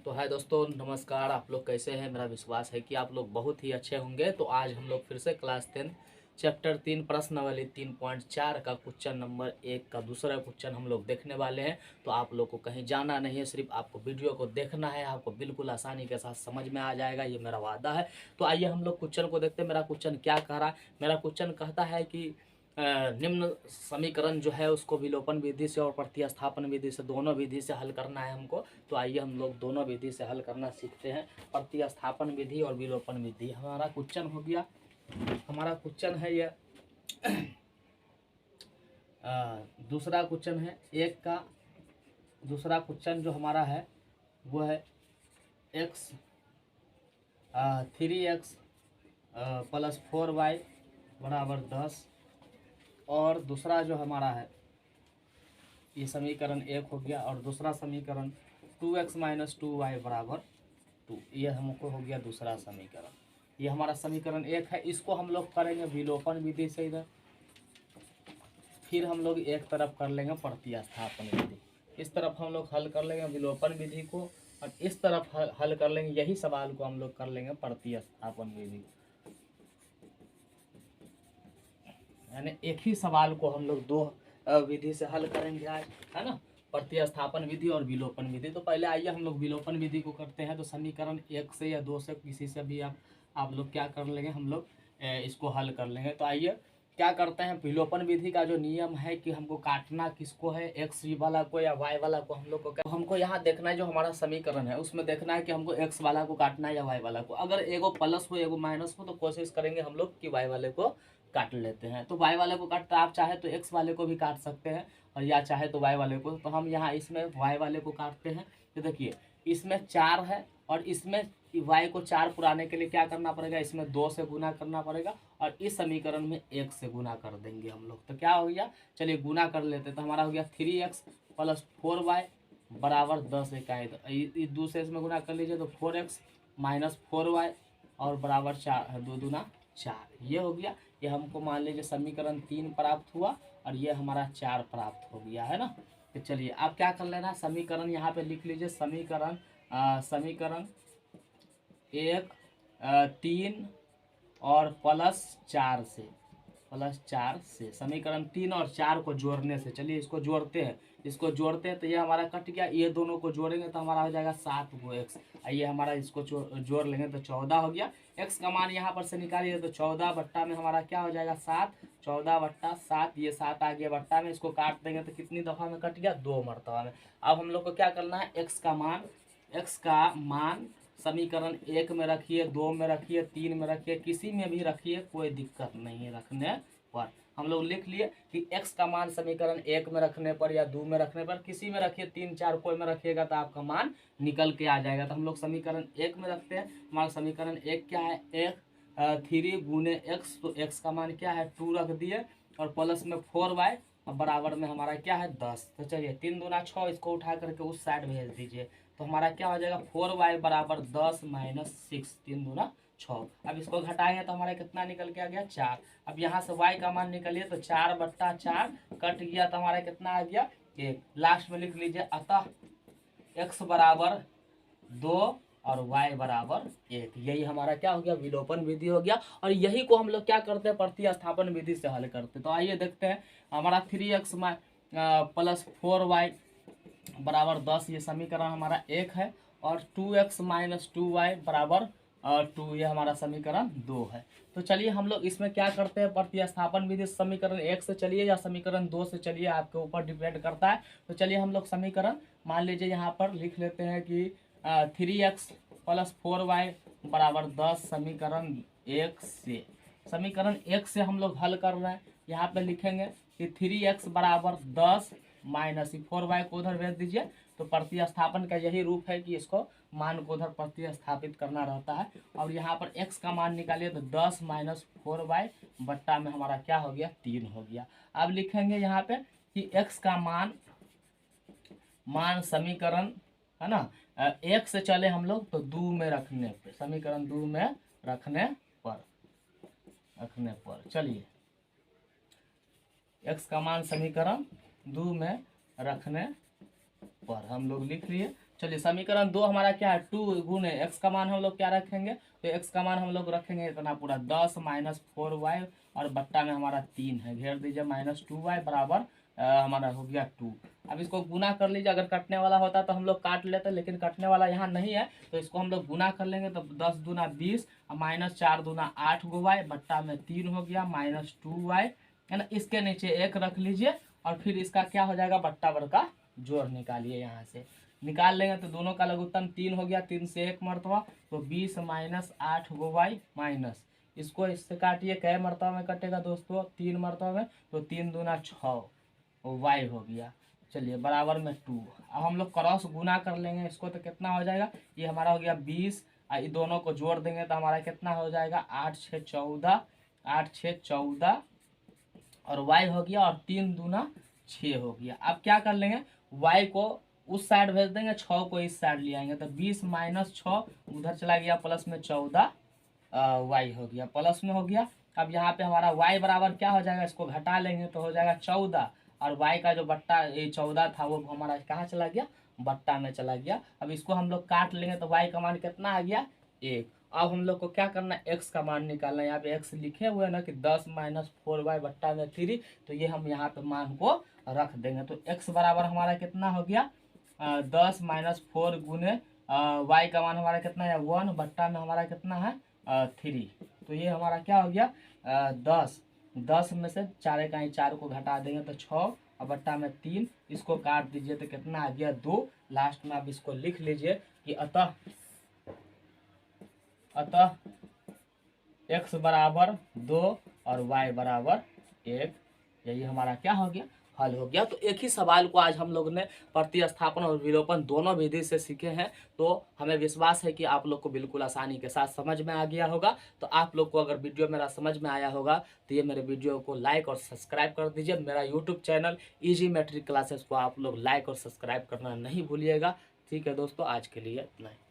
तो हाय दोस्तों, नमस्कार। आप लोग कैसे हैं? मेरा विश्वास है कि आप लोग बहुत ही अच्छे होंगे। तो आज हम लोग फिर से क्लास 10 चैप्टर 3 प्रश्नावली 3.4 का क्वेश्चन नंबर 1 का दूसरा क्वेश्चन हम लोग देखने वाले हैं। तो आप लोग को कहीं जाना नहीं है, सिर्फ आपको वीडियो को देखना है। आपको बिल्कुल आसानी के साथ समझ में आ जाएगा, ये मेरा वादा है। तो आइए हम लोग क्वेश्चन को देखते हैं। मेरा क्वेश्चन क्या कह रहा है? मेरा क्वेश्चन कहता है कि निम्न समीकरण जो है उसको विलोपन विधि से और प्रतिस्थापन विधि से, दोनों विधि से हल करना है हमको। तो आइए हम लोग दोनों विधि से हल करना सीखते हैं, प्रतिस्थापन विधि और विलोपन विधि। हमारा क्वेश्चन हो गया, हमारा क्वेश्चन है ये दूसरा क्वेश्चन है एक का। दूसरा क्वेश्चन जो हमारा है वो है x 3x प्लस 4y बराबर 10। और दूसरा जो हमारा है ये समीकरण 1 हो गया। और दूसरा समीकरण 2x माइनस 2y बराबर 2, ये हमको हो गया दूसरा समीकरण। ये हमारा समीकरण 1 है। इसको हम लोग करेंगे विलोपन विधि से इधर, फिर हम लोग एक तरफ कर लेंगे प्रतिस्थापन विधि। इस तरफ हम लोग हल कर लेंगे विलोपन विधि को, और इस तरफ हल कर लेंगे, यही सवाल को हम लोग कर लेंगे प्रतिस्थापन विधि। यानी एक ही सवाल को हम लोग दो विधि से हल करेंगे आज, है ना, प्रतिस्थापन विधि और विलोपन विधि। तो पहले आइए हम लोग विलोपन विधि को करते हैं। तो समीकरण 1 से या 2 से किसी से भी आप लोग क्या कर लेंगे, हम लोग इसको हल कर लेंगे। तो आइए क्या करते हैं, विलोपन विधि का जो नियम है कि हमको काटना किसको है, एक्स वाला को या वाई वाला को। हम लोग को क्या, हमको यहाँ देखना है जो हमारा समीकरण है उसमें देखना है कि हमको एक्स वाला को काटना है या वाई वाला को। अगर एगो प्लस हो एगो माइनस हो तो कोशिश करेंगे हम लोग कि वाई वाले को काट लेते हैं। तो वाई वाले को काटता, आप चाहे तो एक्स वाले को भी काट सकते हैं, और या चाहे तो वाई वाले को। तो हम यहाँ इसमें वाई वाले को काटते हैं। तो देखिए इसमें 4 है, और इसमें वाई को 4 पुराने के लिए क्या करना पड़ेगा, इसमें 2 से गुना करना पड़ेगा, और इस समीकरण में 1 से गुना कर देंगे हम लोग। तो क्या हो गया, चलिए गुना कर लेते हैं। तो हमारा हो गया 3x प्लस 4y बराबर 10 इकाई। दूसरे इसमें गुना कर लीजिए तो 4x माइनस 4y और बराबर 4, 2 दूना 4, ये हो गया। ये हमको मान लीजिए समीकरण 3 प्राप्त हुआ, और ये हमारा 4 प्राप्त हो गया, है ना। तो चलिए आप क्या कर लेना, समीकरण यहाँ पे लिख लीजिए। समीकरण 1 3 और प्लस 4 से समीकरण 3 और 4 को जोड़ने से, चलिए इसको जोड़ते हैं। इसको जोड़ते हैं तो ये हमारा कट गया, ये दोनों को जोड़ेंगे तो हमारा हो जाएगा 7 गो एक्स। ये हमारा इसको जोड़ लेंगे तो 14 हो गया। एक्स का मान यहाँ पर से निकालिए तो 14 बट्टा में हमारा क्या हो जाएगा 7, 14 बट्टा 7, ये 7 आ गया बट्टा में। इसको काट देंगे तो कितनी दफ़ा में कट गया, 2 मरतबा में। अब हम लोग को क्या करना है, एक्स का मान समीकरण 1 में रखिए, 2 में रखिए, 3 में रखिए, किसी में भी रखिए, कोई दिक्कत नहीं है रखने पर। हम लोग लिख लिए कि x का मान समीकरण 1 में रखने पर या 2 में रखने पर, किसी में रखिए, 3 4 कोई में रखिएगा तो आपका मान निकल के आ जाएगा। तो हम लोग समीकरण 1 में रखते हैं। हमारा समीकरण 1 क्या है, 3 गुने x, तो x का मान क्या है 2 रख दिए, और प्लस में 4y और बराबर में हमारा क्या है 10। तो चलिए 3 दूना 6, इसको उठा करके उस साइड भेज दीजिए। तो हमारा क्या हो जाएगा 4y बराबर 10 माइनस 6, 3 दूना 6। अब इसको घटाएंगे तो हमारा कितना निकल के आ गया 4। अब यहाँ से y का मान निकलिए तो 4 बट्टा 4 कट गया तो हमारा कितना आ गया 1। लास्ट में लिख लीजिए अतः x बराबर 2 और y बराबर 1। यही हमारा क्या हो गया, विलोपन विधि हो गया। और यही को हम लोग क्या करते हैं, प्रतिस्थापन विधि से हल करते हैं। तो आइए देखते हैं, हमारा 3x प्लस 4y बराबर 10, ये समीकरण हमारा 1 है, और 2x माइनस 2y बराबर 2, ये हमारा समीकरण 2 है। तो चलिए हम लोग इसमें क्या करते हैं, प्रतिस्थापन विधि समीकरण 1 से चलिए या समीकरण 2 से चलिए, आपके ऊपर डिपेंड करता है। तो चलिए हम लोग समीकरण मान लीजिए यहाँ पर लिख लेते हैं कि 3x प्लस 4y बराबर 10 समीकरण 1 से हम लोग हल कर रहे हैं। यहाँ पे लिखेंगे कि 3x बराबर 10 माइनस 4y को उधर भेज दीजिए। तो प्रतिस्थापन का यही रूप है कि इसको मान को उधर प्रतिस्थापित करना रहता है। और यहाँ पर x का मान निकालिए तो 10 माइनस 4y बट्टा में हमारा क्या हो गया 3 हो गया। अब लिखेंगे यहाँ पे कि x का मान समीकरण, है ना, 1 से चले हम लोग तो 2 में रखने पे, समीकरण 2 में रखने पर चलिए x का मान समीकरण 2 में रखने पर हम लोग लिख लिए। चलिए समीकरण 2 हमारा क्या है, 2 गुने एक्स का मान हम लोग क्या रखेंगे, तो एक्स का मान हम लोग रखेंगे इतना पूरा 10 माइनस 4y और बट्टा में हमारा 3 है, घेर दीजिए -2y बराबर हमारा हो गया 2। अब इसको गुना कर लीजिए, अगर कटने वाला होता तो हम लोग काट लेते, लेकिन कटने वाला यहाँ नहीं है तो इसको हम लोग गुना कर लेंगे। तो 10 दूना 20 और -4 दूना 8 गो y बट्टा में 3 हो गया -2y, है ना। इसके नीचे 1 रख लीजिए और फिर इसका क्या हो जाएगा, बट्टा बर का जोड़ निकालिए, यहाँ से निकाल लेंगे तो दोनों का लघुत्तम 3 हो गया, 3 से 1 मरतबा तो 20 माइनस 8 गो वाई माइनस, इसको इससे काटिए, कै मरतबा में कटेगा दोस्तों, 3 मरतबा में, तो 3 दूना 6 वाई हो गया। चलिए बराबर में 2। अब हम लोग क्रॉस गुना कर लेंगे इसको तो कितना हो जाएगा, ये हमारा हो गया 20, ये दोनों को जोड़ देंगे तो हमारा कितना हो जाएगा 8 6 14, 8 6 14 और y हो गया, और 3 दूना 6 हो गया। अब क्या कर लेंगे, y को उस साइड भेज देंगे, 6 को इस साइड ले आएंगे तो 20 माइनस 6 उधर चला गया, प्लस में 14 y हो गया, प्लस में हो गया। अब यहाँ पे हमारा y बराबर क्या हो जाएगा, इसको घटा लेंगे तो हो जाएगा 14, और y का जो बट्टा ये 14 था वो हमारा कहाँ चला गया, बट्टा में चला गया। अब इसको हम लोग काट लेंगे तो y का मान कितना आ गया 1। अब हम लोग को क्या करना है, x का मान निकालना है। यहाँ पे x लिखे हुए हैं ना कि 10 माइनस 4y बट्टा में 3, तो ये हम यहाँ पे मान को रख देंगे। तो x बराबर हमारा कितना हो गया 10 माइनस 4 गुने y का मान हमारा कितना है 1 बट्टा में हमारा कितना है 3। तो ये हमारा क्या हो गया 10 में से 4 का ही 4 को घटा देंगे तो 6 और बट्टा में 3, इसको काट दीजिए तो कितना आ गया 2। लास्ट में आप इसको लिख लीजिए कि अतः x बराबर 2 और y बराबर 1। यही हमारा क्या हो गया, हल हो गया। तो एक ही सवाल को आज हम लोग ने प्रतिस्थापन और विलोपन दोनों विधि से सीखे हैं। तो हमें विश्वास है कि आप लोग को बिल्कुल आसानी के साथ समझ में आ गया होगा। तो आप लोग को अगर वीडियो मेरा समझ में आया होगा तो ये मेरे वीडियो को लाइक और सब्सक्राइब कर दीजिए। मेरा YouTube channel easy matric classes को आप लोग लाइक और सब्सक्राइब करना नहीं भूलिएगा। ठीक है दोस्तों, आज के लिए इतना ही।